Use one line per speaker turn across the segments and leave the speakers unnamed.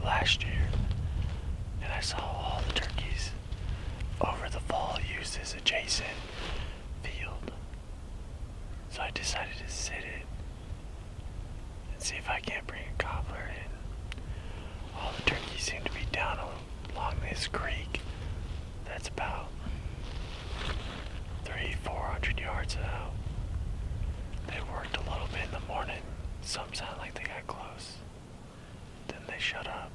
last year, and I saw all the turkeys over the fall use this adjacent field. So I decided to sit it and see if I can't bring a gobbler in. All the turkeys seem to be down along this creek that's about 300-400 yards out. They worked a little bit in the morning. Some sound like they got close. Then they shut up.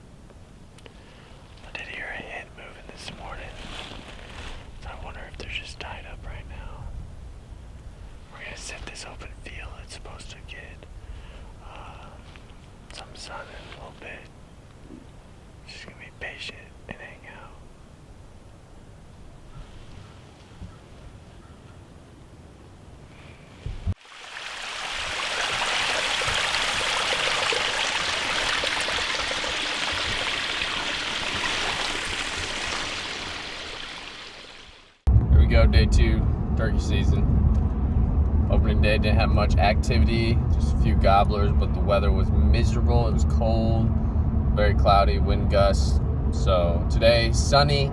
I did hear a hen moving this morning. So I wonder if they're just tied up right now. We're gonna sit this open field. It's supposed to get some sun in a little bit. Just gonna be patient and hang out.
Here we go, day 2, turkey season. Opening day didn't have much activity, just a few gobblers, but the weather was miserable. It was cold, very cloudy, wind gusts. So today, sunny,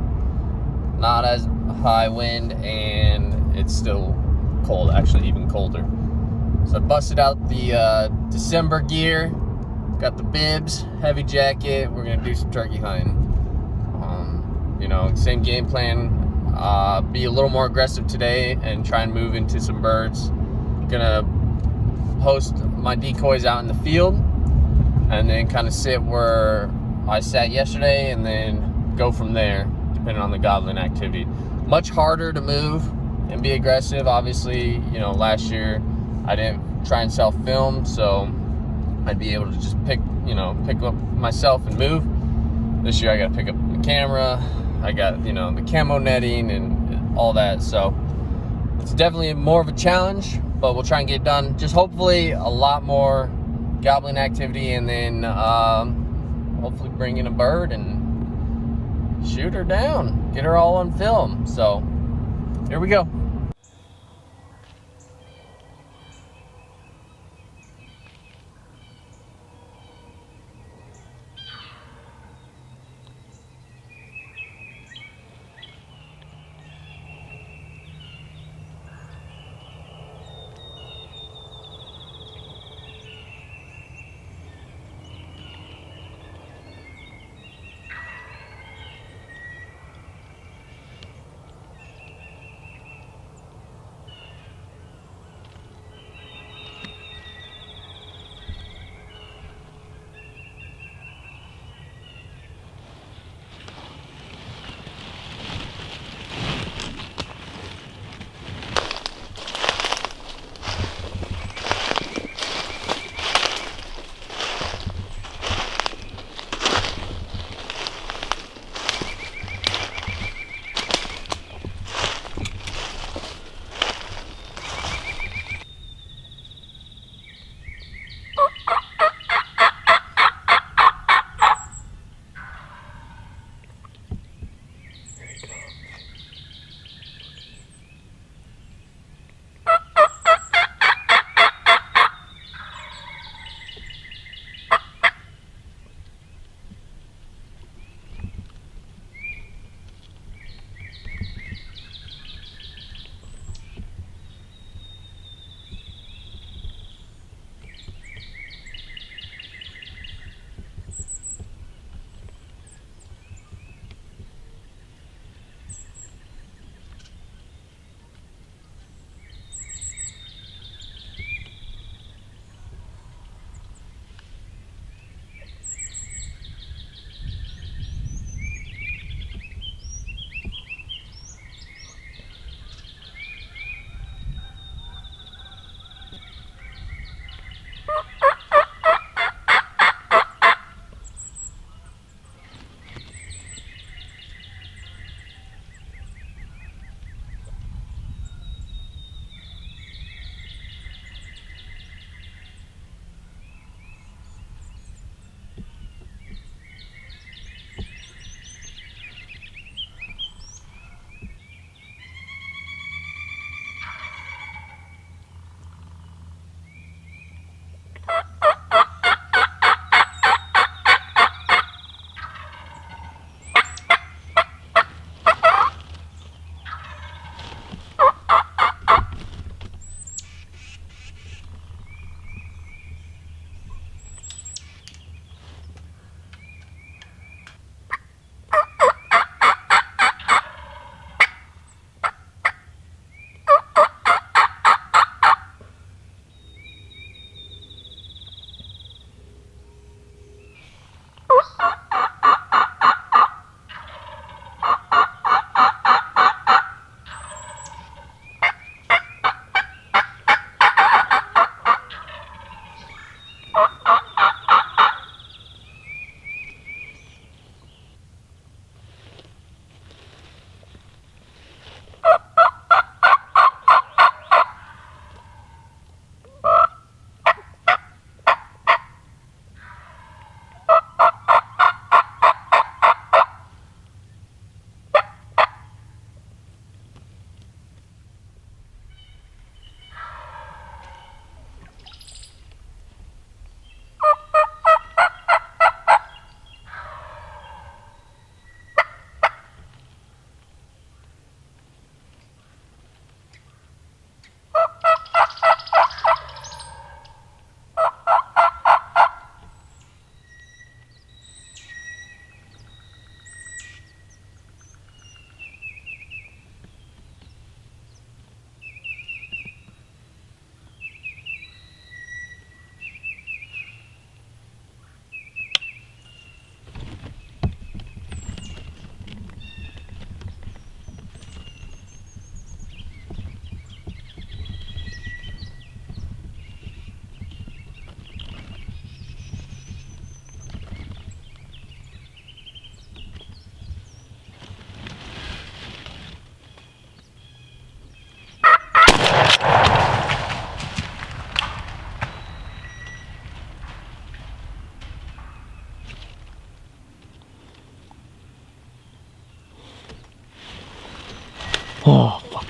not as high wind, and it's still cold, actually even colder. So I busted out the December gear, got the bibs, heavy jacket. We're gonna do some turkey hunting. Same game plan. Be a little more aggressive today and try and move into some birds. Gonna post my decoys out in the field and then kind of sit where I sat yesterday and then go from there, depending on the gobbling activity. Much harder to move and be aggressive. Obviously, last year I didn't try and self-film, so I'd be able to just pick up myself and move. This year I got to pick up the camera. I got, the camo netting and all that. So it's definitely more of a challenge, but we'll try and get it done. Just hopefully a lot more gobbling activity, and then hopefully bring in a bird and shoot her down, get her all on film. So here we go.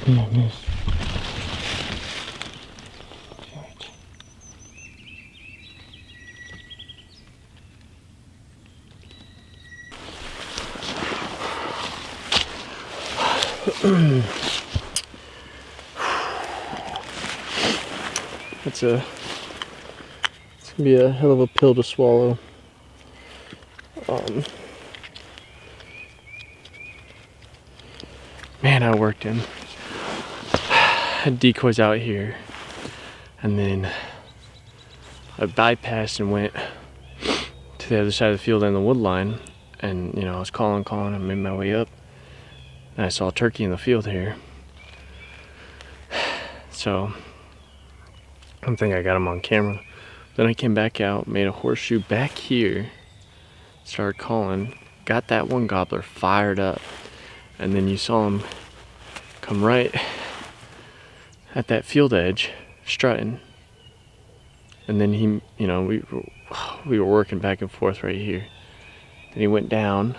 Come on, miss. It's gonna be a hell of a pill to swallow. Man, I worked him. Had decoys out here, and then I bypassed and went to the other side of the field on the wood line, and you know, I was calling, and made my way up, and I saw a turkey in the field here. So I don't think I got him on camera. Then I came back out, made a horseshoe back here, started calling, got that one gobbler fired up, and then you saw him come right at that field edge, strutting. And then he, you know, we were working back and forth right here. Then he went down,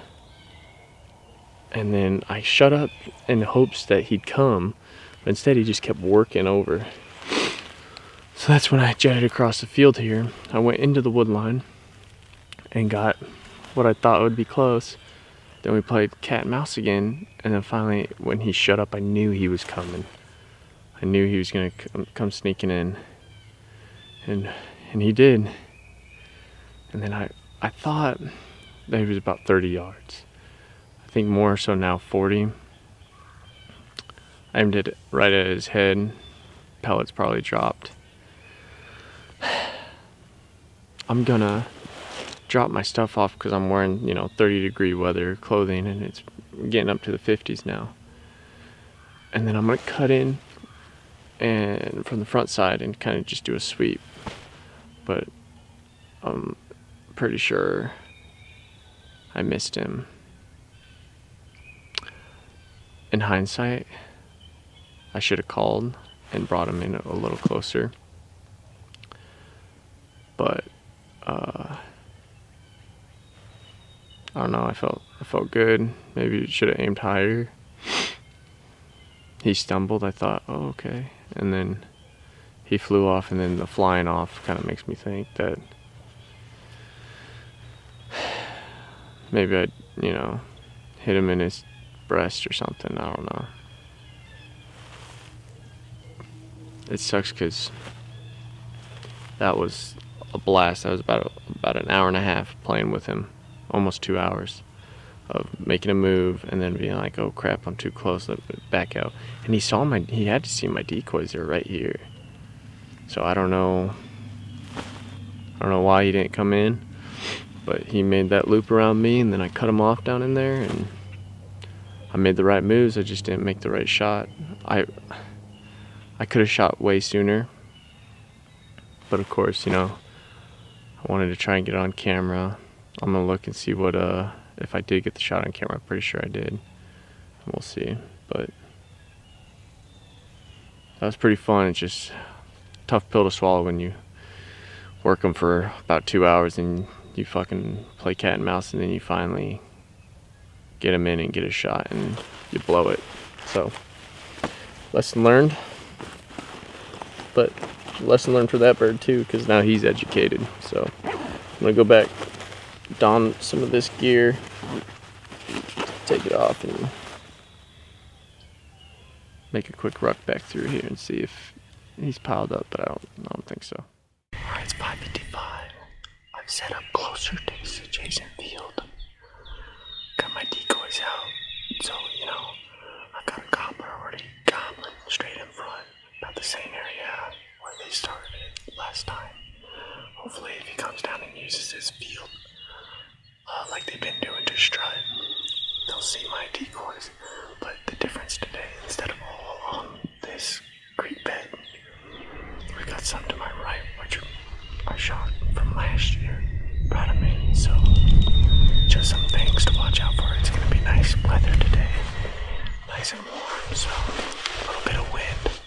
and then I shut up in hopes that he'd come, but instead he just kept working over. So that's when I jetted across the field here. I went into the wood line and got what I thought would be close. Then we played cat and mouse again, and then finally when he shut up, I knew he was coming. I knew he was gonna come sneaking in, and he did. And then I thought that he was about 30 yards. I think more so now 40. I aimed it right at his head. Pellets probably dropped. I'm gonna drop my stuff off because I'm wearing, you know, 30-degree weather clothing, and it's getting up to the 50s now. And then I'm gonna cut in and from the front side and kind of just do a sweep. But I'm pretty sure I missed him. In hindsight, I should have called and brought him in a little closer. But I don't know, I felt good. Maybe should have aimed higher. He stumbled, I thought, oh, okay. And then he flew off, and then the flying off kind of makes me think that maybe I, you know, hit him in his breast or something. I don't know. It sucks because that was a blast. That was about an hour and a half playing with him, almost 2 hours of making a move and then being like, oh crap, I'm too close, let me back out. And he had to see my decoys. They're right here. So I don't know why he didn't come in, but he made that loop around me, and then I cut him off down in there, and I made the right moves. I just didn't make the right shot. I could have shot way sooner, but of course, you know, I wanted to try and get it on camera. I'm gonna look and see what if I did get the shot on camera. I'm pretty sure I did. We'll see. But that was pretty fun. It's just a tough pill to swallow when you work them for about 2 hours and you fucking play cat and mouse, and then you finally get them in and get a shot and you blow it. So lesson learned. But lesson learned for that bird too, because now he's educated. So I'm gonna go back, don some of this gear, take it off, and make a quick ruck back through here and see if he's piled up, but I don't think so.
Alright, it's 5:55. I've set up closer to this adjacent field. Got my decoys out, so you know, I've got a gobbler already gobbling straight in front, about the same area where they started it last time. Hopefully if he comes down and uses this field like they've been doing to strut, they'll see my decoys. But the difference today, instead of all on this creek bed, we got some to my right, which I shot from last year. Proud of me. So just some things to watch out for. It's gonna be nice weather today, nice and warm, so a little bit of wind,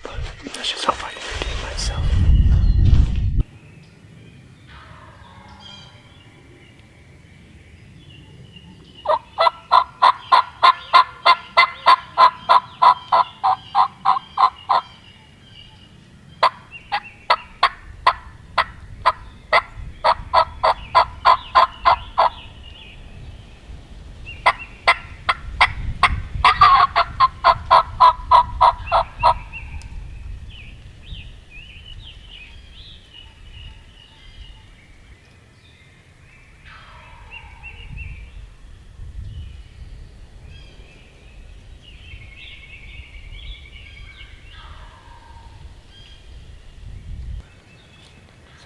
but let's just hope I can redeem myself.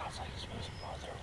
was like, it's supposed to be farther away.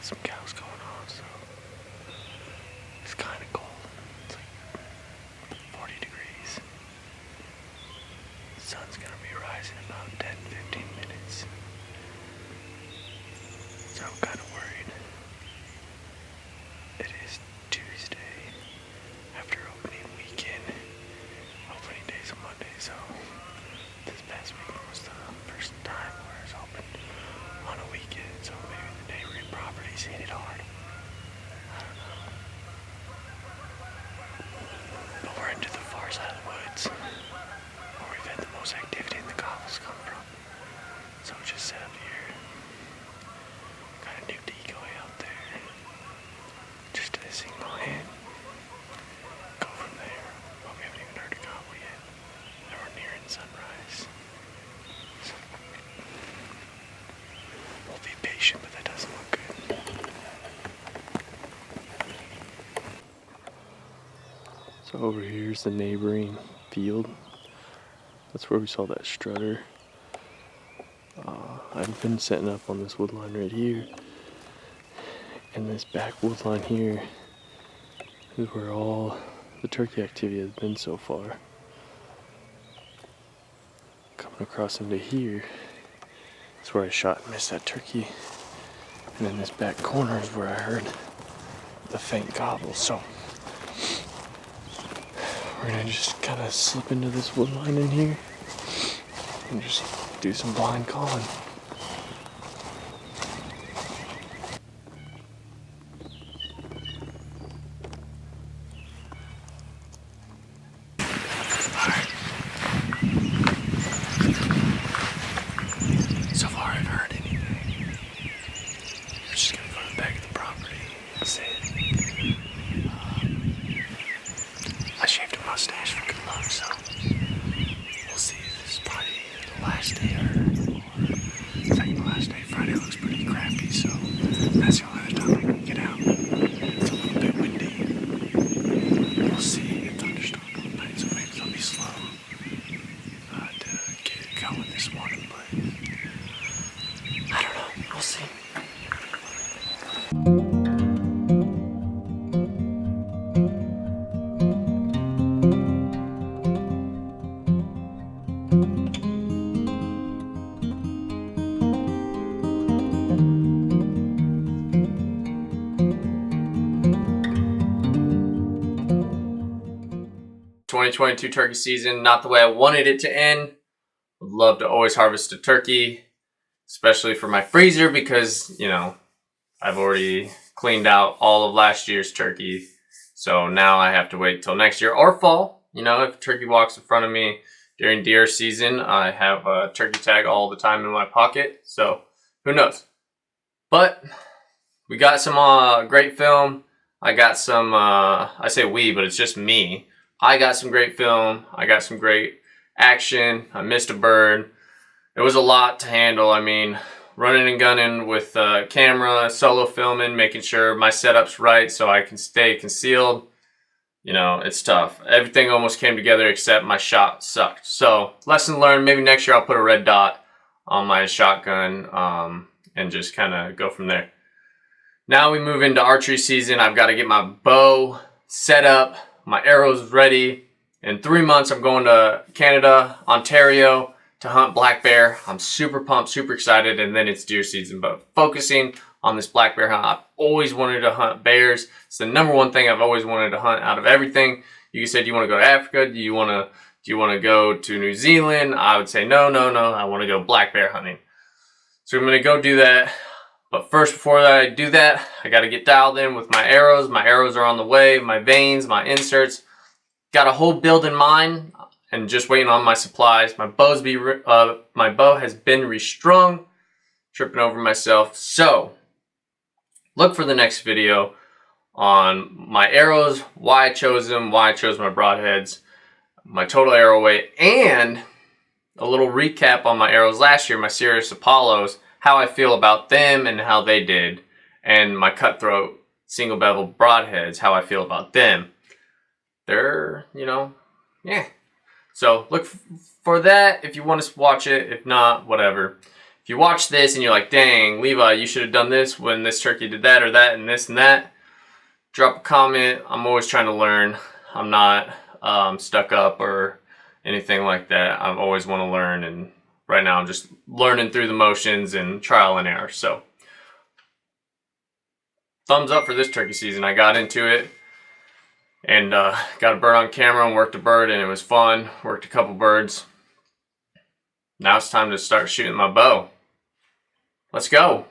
Some cows going on, so it's kind of cold. It's like 40 degrees. The sun's gonna be rising in about 10-15 minutes. So I'm kind of worried. It is Tuesday after opening weekend. Opening day's a Monday, so this past weekend was the first time where it's open on a weekend, so maybe the neighboring properties hit it hard. I don't know. But we're into the far side of the woods, where we've had the most activity in the gobbles come from. So we just set up here. Got a new decoy out there. Just to signal in. Go from there. But we haven't even heard a gobble yet. And we're nearing sunrise. So we'll be patient, but that doesn't look good. So over here's the neighboring field. That's where we saw that strutter. I've been setting up on this wood line right here. And this back wood line here is where all the turkey activity has been so far. Coming across into here is where I shot and missed that turkey. And then this back corner is where I heard the faint gobble. So we're gonna just kind of slip into this wood line in here and just do some blind calling. So far, I haven't heard anything. We're just gonna go to the back of the property and sit. I shaved a mustache for good luck, so we'll see. This is probably the last day or second to last day. Friday looks pretty crappy, so that's the only other time I can get out. It's a little bit windy. We'll see. It thunderstormed all night, so maybe they'll be slow to get it going this morning, but I don't know. We'll see.
2022 turkey season, not the way I wanted it to end. Would love to always harvest a turkey, especially for my freezer because, you know, I've already cleaned out all of last year's turkey. So now I have to wait till next year or fall. You know, if a turkey walks in front of me during deer season, I have a turkey tag all the time in my pocket. So who knows? But we got some great film. I got some, I say we, but it's just me. I got some great film. I got some great action. I missed a bird. It was a lot to handle. I mean, running and gunning with camera, solo filming, making sure my setup's right so I can stay concealed. You know, it's tough. Everything almost came together except my shot sucked. So, lesson learned. Maybe next year I'll put a red dot on my shotgun and just kind of go from there. Now we move into archery season. I've got to get my bow set up. My arrows ready. In 3 months, I'm going to Canada, Ontario to hunt black bear. I'm super pumped, super excited, and then it's deer season. But focusing on this black bear hunt, I've always wanted to hunt bears. It's the #1 thing I've always wanted to hunt out of everything. You said you want to go to Africa. Do you want to go to New Zealand? I would say no. I want to go black bear hunting. So I'm going to go do that. But first, before I do that, I got to get dialed in with my arrows. My arrows are on the way, my vanes, my inserts. Got a whole build in mind and just waiting on my supplies. My bow has been restrung. Tripping over myself. So, look for the next video on my arrows, why I chose them, why I chose my broadheads, my total arrow weight, and a little recap on my arrows last year, my Sirius Apollos, how I feel about them and how they did, and my Cutthroat single bevel broadheads, how I feel about them. They're, yeah. So look for that if you want to watch it. If not, whatever. If you watch this and you're like, dang, Levi, you should have done this when this turkey did that or that and this and that, drop a comment. I'm always trying to learn. I'm not stuck up or anything like that. I always want to learn, and right now I'm just learning through the motions and trial and error. So thumbs up for this turkey season. I got into it and got a bird on camera and worked a bird, and it was fun. Worked a couple birds. Now it's time to start shooting my bow. Let's go.